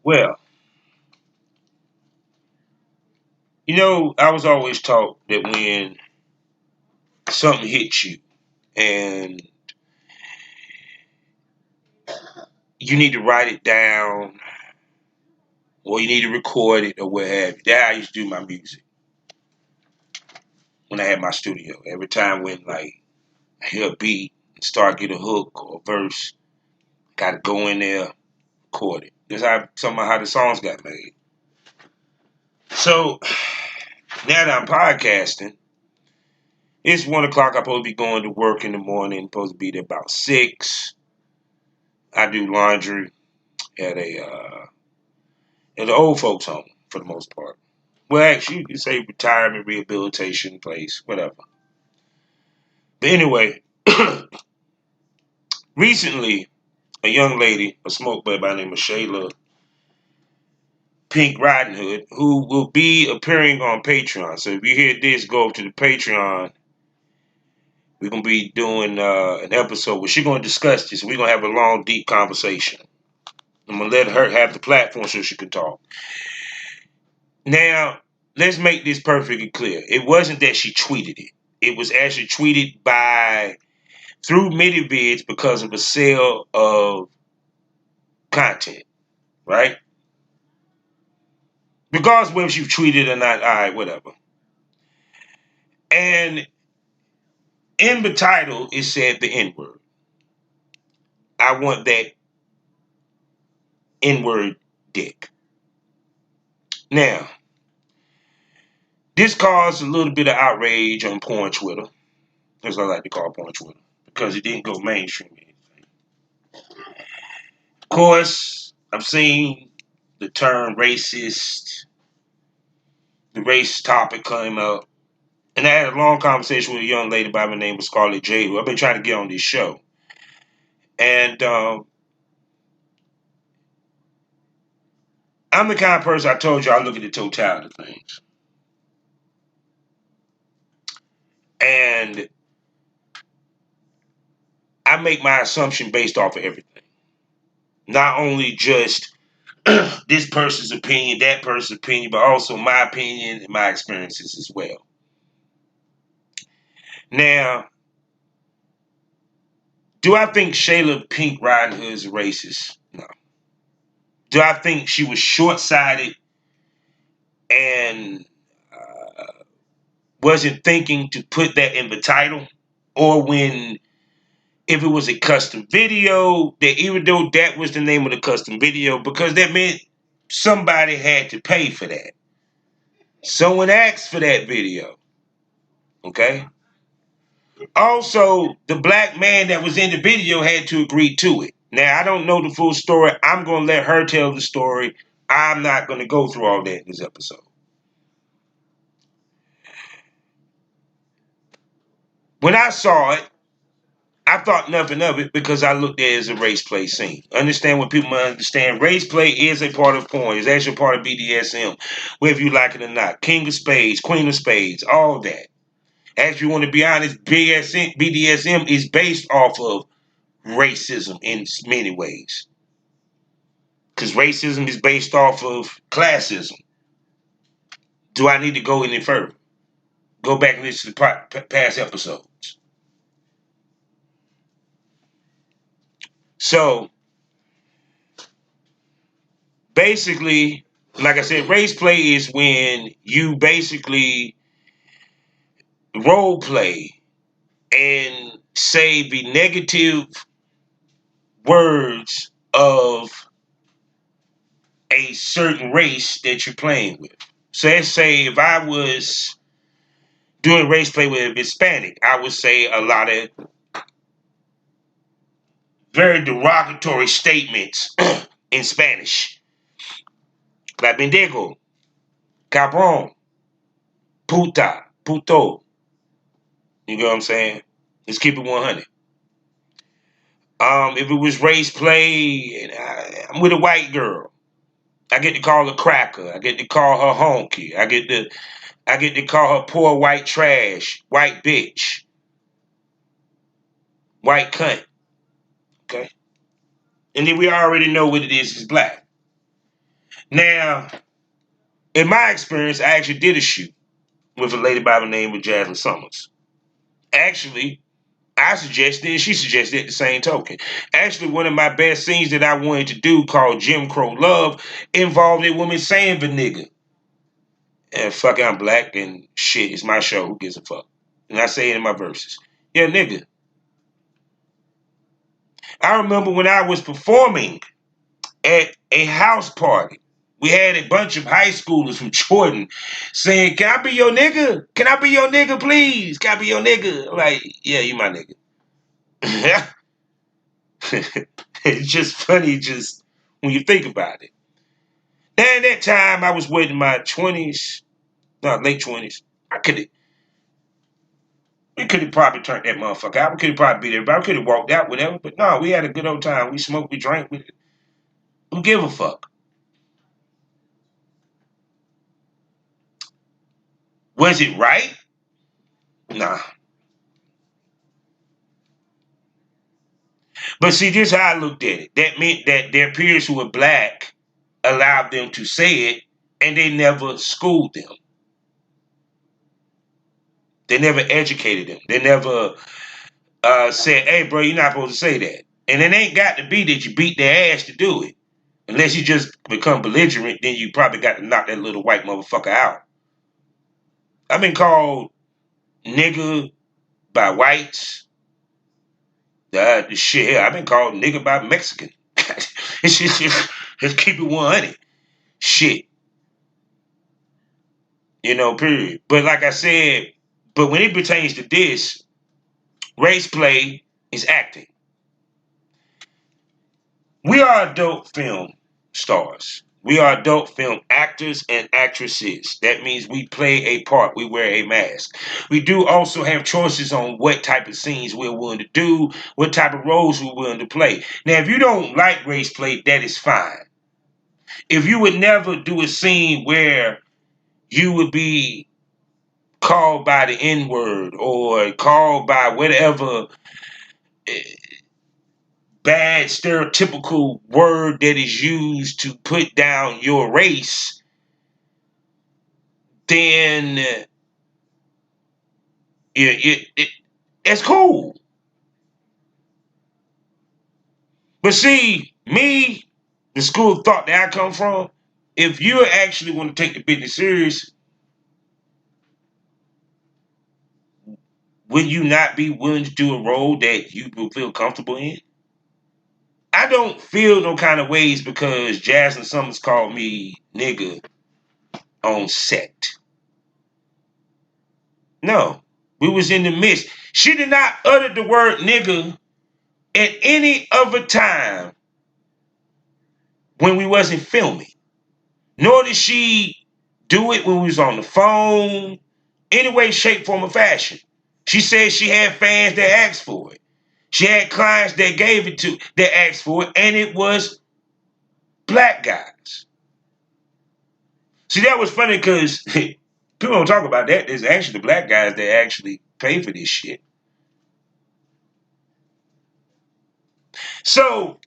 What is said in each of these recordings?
Well, I was always taught that when something hits you and you need to write it down or you need to record it or what have you. That's how I used to do my music when I had my studio. Every time when like I hear a beat and start get a hook or a verse, gotta go in there, record it. That's how some of how the songs got made. So now that I'm podcasting, it's 1 o'clock. I'm supposed to be going to work in the morning. Supposed to be there about 6. I do laundry at an old folks home for the most part. Well, actually, you could say retirement rehabilitation place, whatever. But anyway, recently, a young lady, a smoke bud by the name of Shayla Pink Riding Hood, who will be appearing on Patreon. So if you hear this, go up to the Patreon. We're gonna be doing an episode where she's gonna discuss this. We're gonna have a long, deep conversation. I'm gonna let her have the platform so she can talk. Now, let's make this perfectly clear. It wasn't that she tweeted it. It was actually tweeted through ManyVids because of a sale of content, right? Regardless of whether she tweeted or not, all right, whatever. And in the title, it said the N-word. I want that N-word dick. Now, this caused a little bit of outrage on porn Twitter, as I like to call porn Twitter, because it didn't go mainstream. Of course, I've seen the term racist, the race topic come up, and I had a long conversation with a young lady by the name of Scarlett J, who I've been trying to get on this show. And I'm the kind of person, I told you, I look at the totality of things. And I make my assumption based off of everything. Not only just this person's opinion, that person's opinion, but also my opinion and my experiences as well. Now, do I think Shayla Pink Riding Hood is a racist? No. Do I think she was short-sighted and wasn't thinking to put that in the title? Or if it was a custom video, that even though that was the name of the custom video, because that meant somebody had to pay for that. Someone asked for that video. Okay? Also, the black man that was in the video had to agree to it. Now, I don't know the full story. I'm going to let her tell the story. I'm not going to go through all that in this episode. When I saw it, I thought nothing of it because I looked at it as a race play scene. Understand what people understand. Race play is a part of porn. It's actually a part of BDSM, whether you like it or not. King of Spades, Queen of Spades, all that. Actually, want to be honest, BDSM is based off of racism in many ways. Because racism is based off of classism. Do I need to go any further? Go back and listen to past episodes. So, basically, like I said, race play is when you basically role play and say the negative words of a certain race that you're playing with. So let's say if I was doing race play with a Hispanic, I would say a lot of very derogatory statements in Spanish. Like pendejo, cabrón, puta, puto. You know what I'm saying? Let's keep it 100. If it was race play, and I'm with a white girl, I get to call her cracker. I get to call her honky. I get to call her poor white trash, white bitch, white cunt. Okay, and then we already know what it is black. Now, in my experience, I actually did a shoot with a lady by the name of Jasmine Summers. Actually, I suggested and she suggested at the same token. Actually, one of my best scenes that I wanted to do called Jim Crow Love involved a woman saying the nigga. And fuck, I'm black and shit, it's my show, who gives a fuck? And I say it in my verses. Yeah, nigga. I remember when I was performing at a house party. We had a bunch of high schoolers from Jordan saying, "Can I be your nigga? Can I be your nigga, please? Can I be your nigga?" I'm like, yeah, you my nigga. It's just funny just when you think about it. Now, at that time, I was in my 20s, no, late 20s. We could have probably turned that motherfucker out. We could have probably beat everybody. We could have walked out, whatever. But no, we had a good old time. We smoked, we drank. Who give a fuck? Was it right? Nah. But see, this is how I looked at it. That meant that their peers who were black allowed them to say it, and they never schooled them. They never educated them. They never said, "Hey, bro, you're not supposed to say that." And it ain't got to be that you beat their ass to do it. Unless you just become belligerent, then you probably got to knock that little white motherfucker out. I've been called nigga by whites. The shit here, I've been called nigga by Mexican. It's just keep it 100. Shit. Period. But like I said, but when it pertains to this, race play is acting. We are adult film stars. We are adult film actors and actresses. That means we play a part. We wear a mask. We do also have choices on what type of scenes we're willing to do, what type of roles we're willing to play. Now, if you don't like race play, that is fine. If you would never do a scene where you would be called by the N-word or called by whatever bad stereotypical word that is used to put down your race, then it's cool. But see, me, the school of thought that I come from, if you actually want to take the business serious, would you not be willing to do a role that you will feel comfortable in? I don't feel no kind of ways because Jasmine Summers called me nigga on set. No, we was in the midst. She did not utter the word nigga at any other time when we wasn't filming. Nor did she do it when we was on the phone. Any way, shape, form, or fashion. She said she had fans that asked for it. She had clients that gave it to, that asked for it, and it was black guys. See, that was funny because people don't talk about that. There's actually the black guys that actually pay for this shit. So,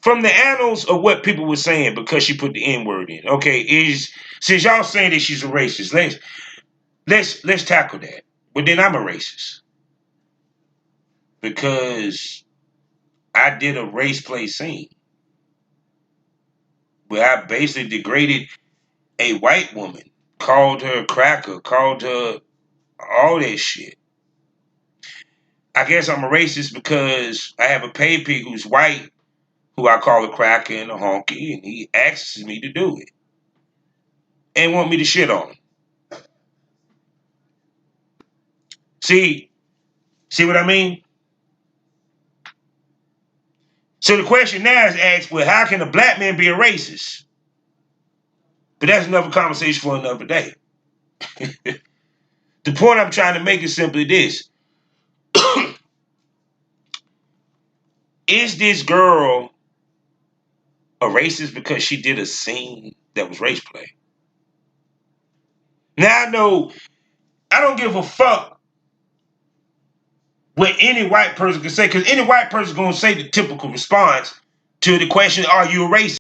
from the annals of what people were saying, because she put the N-word in, okay, is since y'all saying that she's a racist, let's tackle that. But then I'm a racist because I did a race play scene where I basically degraded a white woman, called her a cracker, called her all that shit. I guess I'm a racist because I have a pay pig who's white, who I call a cracker and a honky, and he asks me to do it and want me to shit on him. See what I mean? So the question now is asked, well, how can a black man be a racist? But that's another conversation for another day. The point I'm trying to make is simply this. Is this girl a racist because she did a scene that was race play? Now I know I don't give a fuck what any white person can say, because any white person is going to say the typical response to the question, are you a racist?